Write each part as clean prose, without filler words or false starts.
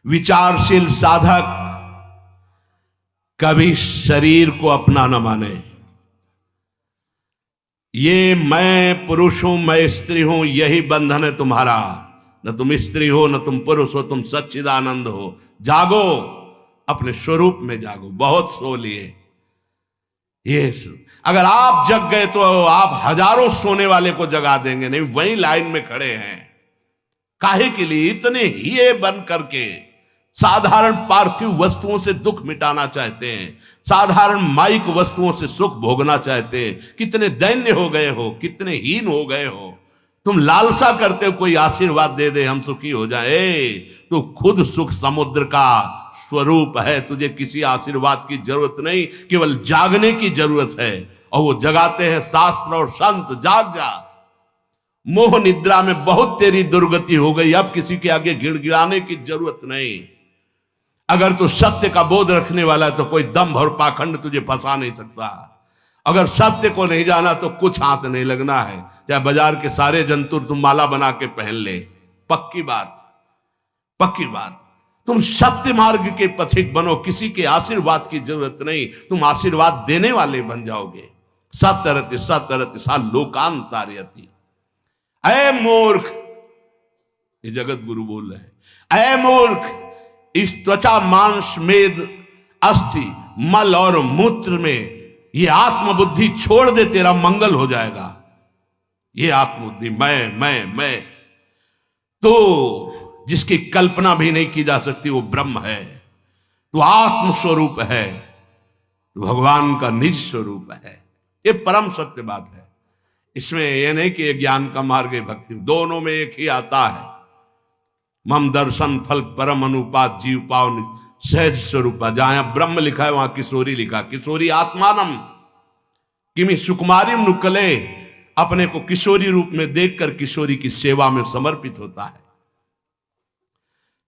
विचारशील साधक कभी शरीर को अपना न माने। ये मैं पुरुष हूं, मैं स्त्री हूं, यही बंधन है तुम्हारा। न तुम स्त्री हो, न तुम पुरुष हो, तुम सच्चिदानंद हो। जागो, अपने स्वरूप में जागो। बहुत सो लिए। ये अगर आप जग गए तो आप हजारों सोने वाले को जगा देंगे। नहीं, वही लाइन में खड़े हैं। काहे के लिए? इतने ही बन करके साधारण पार्थिव वस्तुओं से दुख मिटाना चाहते हैं, साधारण माइक वस्तुओं से सुख भोगना चाहते हैं। कितने दैन्य हो गए हो, कितने हीन हो गए हो। तुम लालसा करते हो कोई आशीर्वाद दे दे, हम सुखी हो जाए। तू खुद सुख समुद्र का स्वरूप है। तुझे किसी आशीर्वाद की जरूरत नहीं, केवल जागने की जरूरत है। और वो जगाते हैं शास्त्र और संत। जाग जा। मोह निद्रा में बहुत तेरी दुर्गति हो गई। अब किसी के आगे गिड़गिड़ाने की जरूरत नहीं। अगर तू सत्य का बोध रखने वाला है तो कोई दंभ और पाखंड तुझे फंसा नहीं सकता। अगर सत्य को नहीं जाना तो कुछ हाथ नहीं लगना है। चाहे बाजार के सारे जंतुर तुम माला बना के पहन ले। पक्की बात, पक्की बात। तुम सत्य मार्ग के पथिक बनो। किसी के आशीर्वाद की जरूरत नहीं। तुम आशीर्वाद देने वाले बन जाओगे। सत्यरति सत्यरति सा लोकांतार्यति। ऐ मूर्ख, ये जगत गुरु बोल रहे हैं। ऐ मूर्ख, इस त्वचा मांस मेद अस्थि मल और मूत्र में ये आत्मबुद्धि छोड़ दे, तेरा मंगल हो जाएगा। ये आत्मबुद्धि मैं तो जिसकी कल्पना भी नहीं की जा सकती वो ब्रह्म है। तो आत्म स्वरूप है, तो भगवान का निज स्वरूप है। ये परम सत्य बात है। इसमें यह नहीं कि ज्ञान का मार्ग है, भक्ति, दोनों में एक ही आता है। मम दर्शन फल परम अनुपात जीव पावन सहज स्वरूपा। जहां ब्रह्म लिखा है वहां किशोरी लिखा। किशोरी आत्मानम किमि सुकुमारिम नुकले। अपने को किशोरी रूप में देखकर किशोरी की सेवा में समर्पित होता है।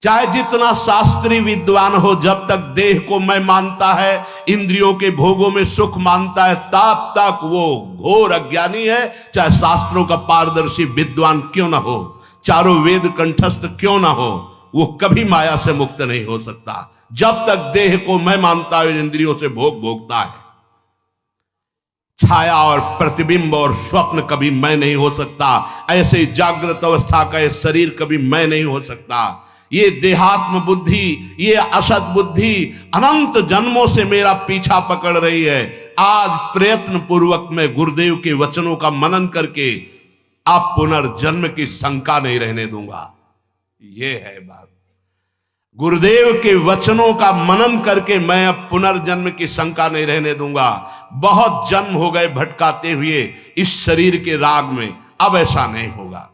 चाहे जितना शास्त्रीय विद्वान हो, जब तक देह को मैं मानता है, इंद्रियों के भोगों में सुख मानता है, तब तक वो घोर अज्ञानी है। चाहे शास्त्रों का पारदर्शी विद्वान क्यों ना हो, चारों वेद कंठस्थ क्यों ना हो, वो कभी माया से मुक्त नहीं हो सकता। जब तक देह को मैं मानता है, इंद्रियों से भोग भोगता है। छाया और प्रतिबिंब और स्वप्न कभी मैं नहीं हो सकता। ऐसे जागृत अवस्था का ये शरीर कभी मैं नहीं हो सकता। ये देहात्म बुद्धि, ये असत बुद्धि अनंत जन्मों से मेरा पीछा पकड़ रही है। आज प्रयत्न पूर्वक मैं गुरुदेव के वचनों का मनन करके अब पुनर्जन्म की शंका नहीं रहने दूंगा। ये है बात। गुरुदेव के वचनों का मनन करके मैं अब पुनर्जन्म की शंका नहीं रहने दूंगा। बहुत जन्म हो गए भटकाते हुए इस शरीर के राग में, अब ऐसा नहीं होगा।